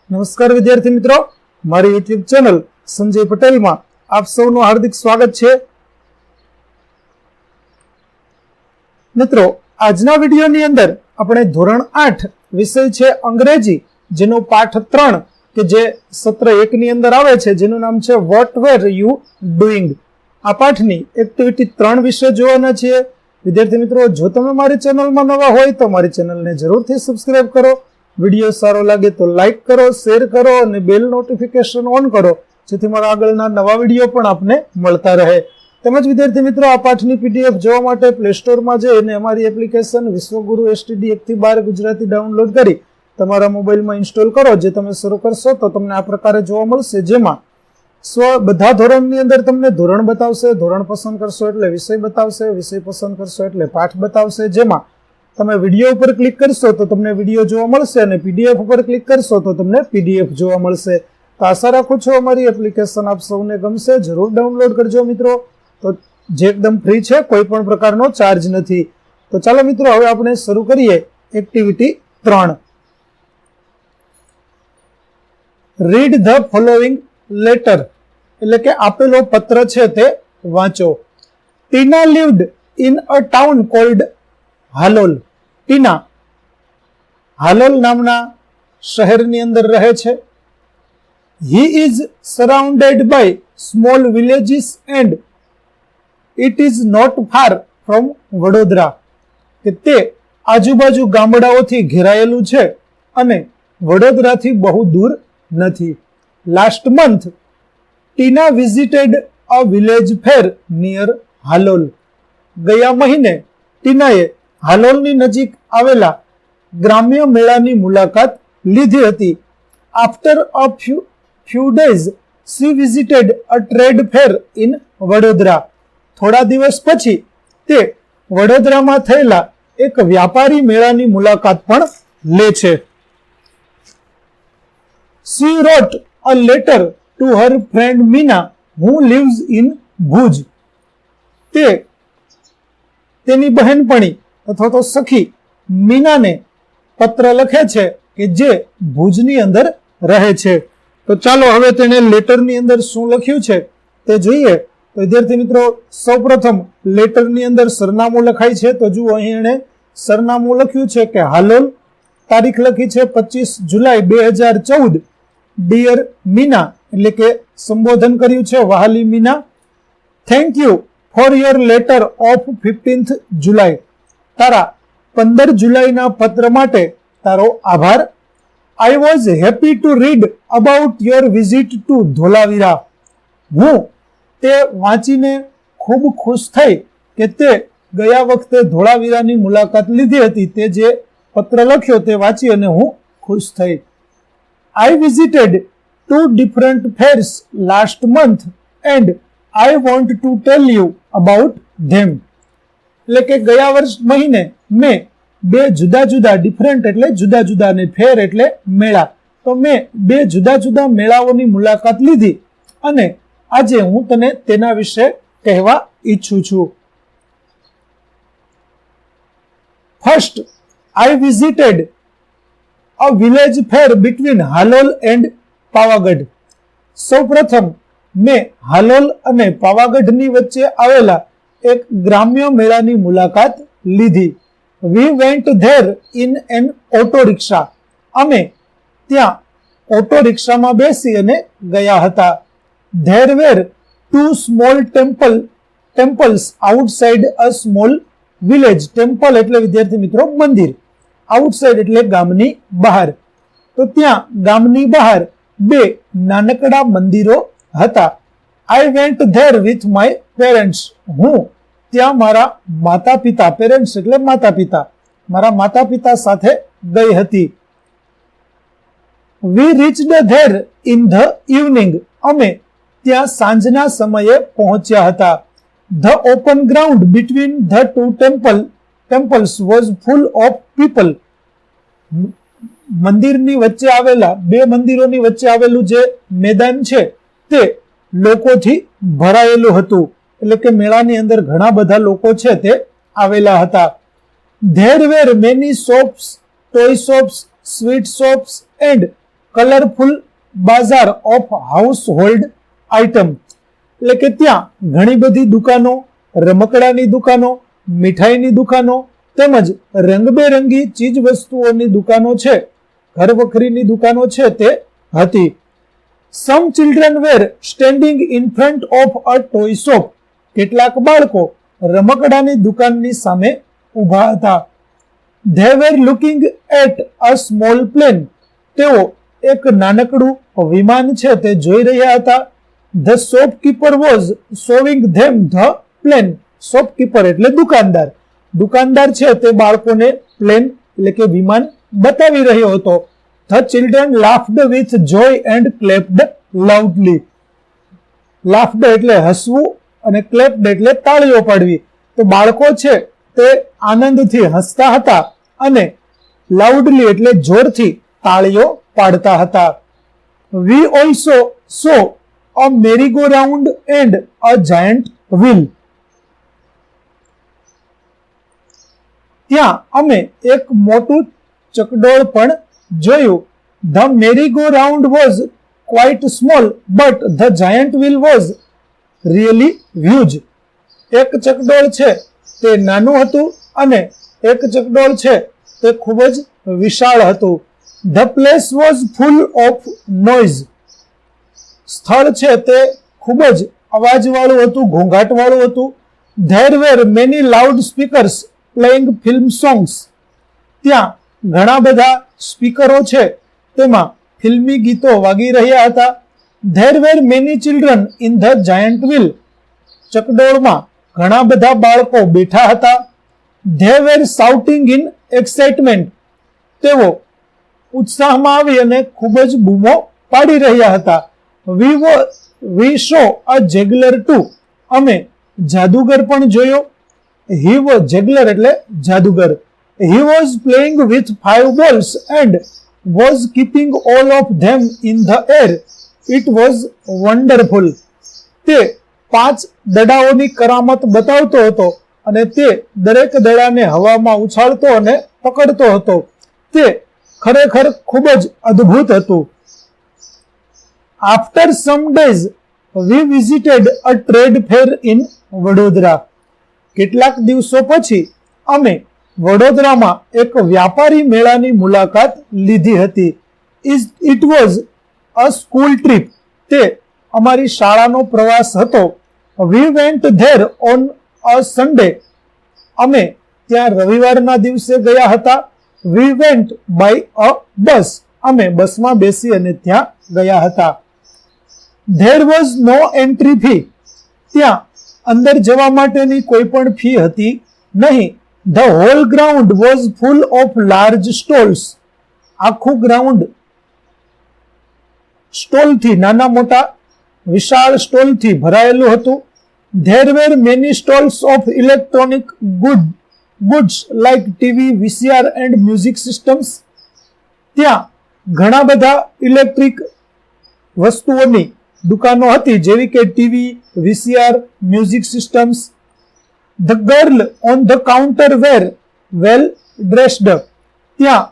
નમસ્કાર વિદ્યાર્થી મિત્રો, મારી યુટ્યુબ ચેનલ સંજય પટેલમાં આપ સૌનું હાર્દિક સ્વાગત છે. મિત્રો, આજના વિડીયોની અંદર આપણે ધોરણ 8 વિષય છે અંગ્રેજી, જેનો પાઠ 3 કે જે સત્ર 1 ની અંદર આવે છે, જેનું નામ છે વોટ વેર યુ ડુઈંગ. આ પાઠની એક્ટિવિટી 3 વિશે જોવાના છીએ. વિદ્યાર્થી મિત્રો, જો તમે મારી ચેનલમાં નવા હોય તો મારી ચેનલને જરૂરથી સબસ્ક્રાઇબ કરો. વિડીયો સારો લાગે તો લાઈક કરો, શેર કરો અને બેલ નોટિફિકેશન ઓન કરો, જેથી મારા આગળના નવા વિડીયો પણ આપને મળતા રહે. તેમજ વિદ્યાર્થી મિત્રો, આ પાઠની પીડીએફ જોવા માટે પ્લે સ્ટોરમાં જઈને અમારી એપ્લિકેશન વિશ્વગુરુ STD 1 થી 12 ગુજરાતી ડાઉનલોડ કરી તમારા મોબાઈલમાં ઇન્સ્ટોલ કરો. જે તમે શરૂ કરશો તો તમને આ પ્રકારે જોવા મળશે, જેમાં બધા ધોરણની અંદર તમને ધોરણ બતાવશે, ધોરણ પસંદ કરશો એટલે વિષય બતાવશે, વિષય પસંદ કરશો એટલે પાઠ બતાવશે. જેમાં તમે વિડીયો ઉપર ક્લિક કરશો તો તમને વિડીયો જોવા મળશે અને પીડીએફ ઉપર ક્લિક કરશો તો તમને પીડીએફ જોવા મળશે. તો આશા રાખું છું અમારી એપ્લિકેશન આપ સૌને ગમશે. જરૂર ડાઉનલોડ કરજો મિત્રો. તો જે એકદમ ફ્રી છે, કોઈ પણ પ્રકારનો ચાર્જ નથી. તો ચાલો મિત્રો, હવે આપણે શરૂ કરીએ activity 3. Read the following letter, એટલે કે આપેલો પત્ર છે તે વાંચો. ટીના lived in a town called Halol. ટીના હાલોલ નામના શહેરની અંદર રહે છે. He is surrounded by small villages and it is not far from Vadodara, કે તે આજુબાજુ ગામડાઓથી ઘેરાયેલું છે અને વડોદરાથી બહુ દૂર નથી. Last month Tina visited a village fair near Halol. ગયા મહિને ટીનાએ હાલોલની નજીક આવેલા ગ્રામ્ય મેળાની મુલાકાત લીધી હતી. After a few days she visited a trade fair in Vadodara. થોડા દિવસ પછી તે વડોદરામાં થયેલા એક વ્યાપારી મેળાની મુલાકાત પણ લે છે. She wrote a letter to her friend Meena who lives in Bhuj. તે તેની બહેનપણી અથવા તો સખી મીનાને પત્ર લખે છે કે જે ભુજની અંદર રહે છે. તો ચાલો હવે તેને લેટરની અંદર શું લખ્યું છે તે જોઈએ. તો વિદ્યાર્થી મિત્રો, સૌપ્રથમ લેટરની અંદર સરનામું લખાય છે. તો જુઓ, અહીં એણે સરનામું લખ્યું છે કે હાલોલ. તારીખ લખી છે 25 જુલાઈ 2014. ડિયર મીના, એટલે કે સંબોધન કર્યું છે વહાલી Meena. Thank you for your letter of 15th July. તારા 15 જુલાઈના પત્ર માટે તારો આભાર. I was happy to read about your visit to Dholavira. હું તે વાંચીને ખૂબ ખુશ થઈ કે તે ગયા વખતે ધોળાવીરાની મુલાકાત લીધી હતી. તે જે પત્ર લખ્યો તે વાંચી અને હું ખુશ થઈ. I visited 2 different fairs last month and I want to tell you about them. એટલે કે ગયા વર્ષ મહિને મેં 2 જુદા જુદા, ડિફરન્ટ એટલે જુદા જુદા ને ફેર એટલે મેળા, તો મેં 2 જુદા જુદા મેળાઓની મુલાકાત લીધી અને આજે હું તને તેના વિશે કહેવા ઈચ્છું છું. First, I visited a village fair between Halol and Pavagadh. સૌપ્રથમ મેં હાલોલ અને પાવાગઢની વચ્ચે આવેલા એક ગ્રામ્ય મેળાની મુલાકાત લીધી. We went there in an auto rickshaw. અમે ત્યાં ઓટો રિક્ષામાં બેસી અને ગયા હતા. There wear 2 small temples outside a small village. Temple એટલે વિદ્યાર્થી મિત્રો મંદિર, આઉટસાઇડ એટલે ગામની બહાર. તો ત્યાં ગામની બહાર 2 નાનકડા મંદિરો હતા. I went there with my parents. હું ત્યાં મારા માતા પિતા, પેરેન્ટ્સ એટલે માતા પિતા, મારા માતા પિતા સાથે ગઈ હતી. We reached there in the evening. અમે ત્યાં સાંજના સમયે પહોંચ્યા હતા. The open ground between the 2 temples was full of people. મંદિરની વચ્ચે આવેલા, 2 મંદિરોની વચ્ચે આવેલું જે મેદાન છે તે લોકોથી ભરાયેલું હતું. એટલે કે મેળાની અંદર ઘણા બધા લોકો છે તે આવેલા હતા. There were many shops, toy shops, sweet shops and colourful Bazar of house hold item, એટલે કે ત્યાં ઘણી બધી દુકાનો, રમકડાની દુકાનો, મીઠાઈની દુકાનો તેમજ રંગબેરંગી ચીજ વસ્તુઓની દુકાનો છે, ઘર વખરીની દુકાનો છે તે હતી. Some children were standing in front of a toy shop, કેટલાક બાળકો રમકડાની દુકાનની સામે ઊભા હતા. They were looking at a small plane, તેઓ એક નાનકડું વિમાન છે તે જોઈ રહ્યા હતા. The shopkeeper was showing them the plane, shopkeeper એટલે દુકાનદાર, દુકાનદાર છે તે બાળકોને પ્લેન એટલે કે વિમાન બતાવી રહ્યો હતો. The children laughed with Joy and ક્લેપ્ડ loudly, laughed એટલે હસવું અને ક્લેપ્ડ એટલે તાળીઓ પાડવી. તો બાળકો છે તે આનંદથી હસતા હતા અને લાઉડલી એટલે જોરથી તાળીઓ પાડતા હતા. We also saw a merry go round and a giant wheel, ત્યાં અમે એક મોટું ચકડોળ પણ જોયું. The merry go round was quite small but the giant wheel was really huge, એક ચકડોળ છે તે નાનું હતું અને એક ચકડોળ છે તે ખૂબ જ વિશાળ હતું. The place was full of noise, સ્થળ છે તે ખૂબ જ અવાજવાળું હતું, ઘોંઘાટવાળું હતું. There were many loud speakers playing film songs, ત્યાં ઘણા બધા સ્પીકરો છે તેમાં ફિલ્મી ગીતો વાગી રહ્યા હતા. There were many children in the giant wheel, ચકડોળમાં ઘણા બધા બાળકો બેઠા હતા. They were shouting in excitement, તેઓ ઉત્સાહમાં આવી અને ખૂબ જ બૂમો પાડી રહ્યા હતા. વી શો અ જેગલર ટુ, અમે જાદુગર પણ જોયો. હી વોઝ, જેગલર એટલે જાદુગર. He was playing with 5 balls and was keeping all of them in the air. It was wonderful, તે 5 દડાઓની કરામત બતાવતો હતો અને તે દરેક દડાને હવામાં ઉછાળતો અને પકડતો હતો. તે ખરેખર ખૂબ જ અદ્ભુત હતું. After some days V visited a trade fair in Vadodara, કેટલાક દિવસો પછી અમે વડોદરામાં એક વ્યાપારી મેળાની મુલાકાત લીધી હતી. It was a school trip, તે અમારી શાળાનો પ્રવાસ હતો. We went there on a Sunday, અમે ત્યાં રવિવારના દિવસે ગયા હતા. વી વેન્ટ બાય અ બસ, અમે બસમાં બેસી અને ત્યાં ગયા હતા. There was no entry fee, ત્યાં અંદર જવા માટેની કોઈ પણ ફી હતી નહીં. The whole ground was full of large stalls, આખું ગ્રાઉન્ડ સ્ટોલથી, નાના મોટા વિશાળ સ્ટોલથી ભરાયેલું હતું. There were many stalls of electronic goods like TV, VCR and music systems, ત્યાં ઘણા બધા ઇલેક્ટ્રિક વસ્તુઓની દુકાનો હતી જેવી કે TV, VCR, music systems. The girl on the counter were well dressed, ત્યાં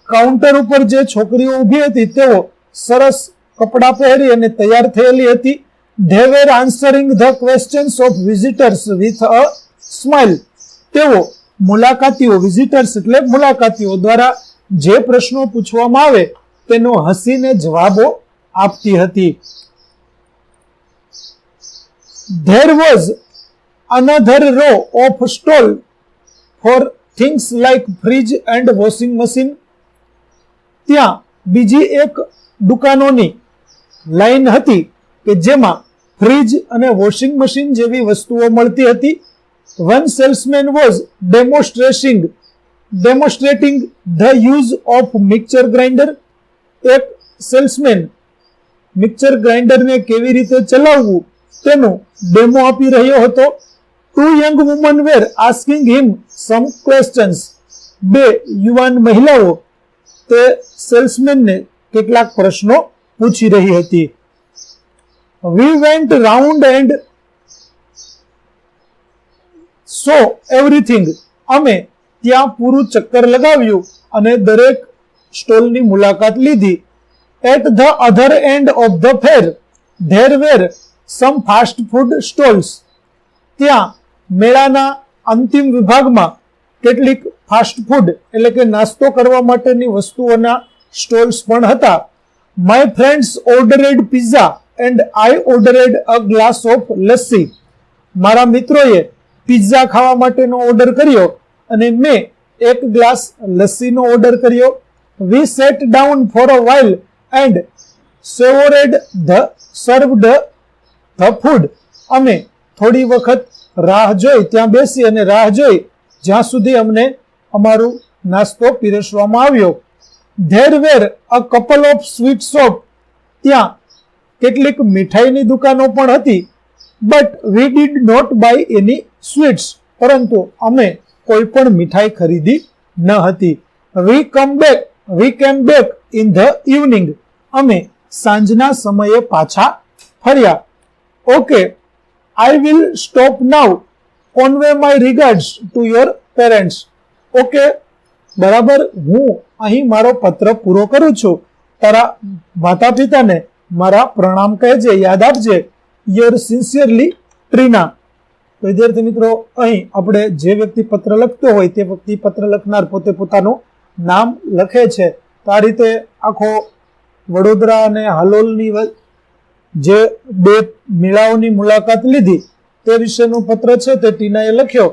કાઉન્ટર ઉપર જે છોકરીઓ ઊભી હતી તેઓ સરસ કપડાં પહેરી અને તૈયાર થયેલી હતી. They were answering the questions of visitors with a smile, તેઓ મુલાકાતીઓ, વિઝિટર્સ એટલે મુલાકાતીઓ દ્વારા જે પ્રશ્નો પૂછવામાં આવે તેનો હસીને જવાબો આપતી હતી. There was another row of stall for things like fridge and washing machine, ત્યાં બીજી એક દુકાનોની લાઈન હતી કે જેમાં ફ્રીજ અને વોશિંગ મશીન જેવી વસ્તુઓ મળતી હતી. One salesman was ડેમોન્સ્ટ્રેટિંગ the use of mixer grinder, એક સેલ્સમેન મિક્સર ગ્રાઇન્ડરને કેવી રીતે ચલાવવું તેનું ડેમો આપી રહ્યો હતો. ટુ યંગ વુમન વેર આસ્કિંગ હિમ સમ ક્વેશ્ચન્સ, 2 યુવાન મહિલાઓ તે સેલ્સમેનને કેટલાક પ્રશ્નો પૂછી રહી હતી. We went round and so everything, અમે ત્યાં પૂરું ચક્કર લગાવ્યું અને દરેક સ્ટોલની મુલાકાત લીધી. At the other end of the fair, there were some fast food stalls. ત્યાં મેળાના અંતિમ વિભાગમાં કેટલીક ફાસ્ટ ફૂડ એટલે કે નાસ્તો કરવા માટેની વસ્તુઓના સ્ટોલ્સ પણ હતા. My friends ordered pizza and I ordered a glass of lassi. મારા મિત્રોએ પિઝા ખાવા માટેનો ઓર્ડર કર્યો અને મેં એક ગ્લાસ લસ્સીનો ઓર્ડર કર્યો. We sat down for a while and served the food. અમે થોડી વખત રાહ જોઈ, ત્યાં બેસી અને રાહ જોઈ જ્યાં સુધી અમને અમારું નાસ્તો પીરસવામાં આવ્યો. There were a couple of sweet shops. ત્યાં કેટલીક મીઠાઈની દુકાનો પણ હતી. But we did not buy any sweets. પરંતુ અમે કોઈ પણ મીઠાઈ ખરીદી ન હતી. We came back in the evening. અમે સાંજના સમયે પાછા ફર્યા. Okay, I will stop now. Convey my regards to your parents. Okay, બરાબર, હું અહીં મારો પત્ર પૂરો કરું છું. તારા માતા પિતાને મારા પ્રણામ કહેજે, યાદ આપજે. Your sincerely Trina. વિદ્યાર્થી મિત્રો, અહીં આપણે જે વ્યક્તિ પત્ર લખતો હોય તે વ્યક્તિ પત્ર લખનાર પોતે પોતાનું નામ લખે છે. તો આ રીતે આખો વડોદરા અને હાલોલની જે બે મેળાઓની મુલાકાત લીધી તે વિશેનું પત્ર છે તે ટીનાએ લખ્યો.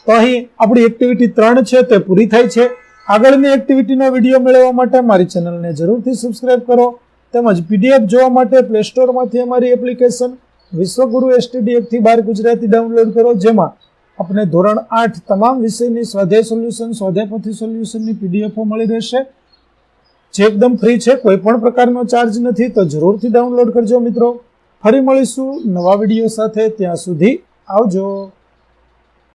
તો અહીં આપણી એક્ટિવિટી 3 છે તે પૂરી થાય છે. આગળની એક્ટિવિટીનો વિડીયો મેળવવા માટે મારી ચેનલને જરૂરથી સબસ્ક્રાઇબ કરો. તેમજ પીડીએફ જોવા માટે પ્લે સ્ટોરમાંથી અમારી એપ્લિકેશન વિશ્વગુરુ STD 1-12 ગુજરાતી ડાઉનલોડ કરો, જેમાં આપણે ધોરણ 8 તમામ વિષયની સ્વાધ્યાય સોલ્યુશન, સ્વાધ્યાય પોથી સોલ્યુશનની પીડીએફો મળી રહેશે, જે એકદમ ફ્રી છે, કોઈ પણ પ્રકારનો ચાર્જ નથી. તો જરૂરથી ડાઉનલોડ કરજો મિત્રો. ફરી મળીશું નવા વિડીયો સાથે. ત્યાં સુધી આવજો.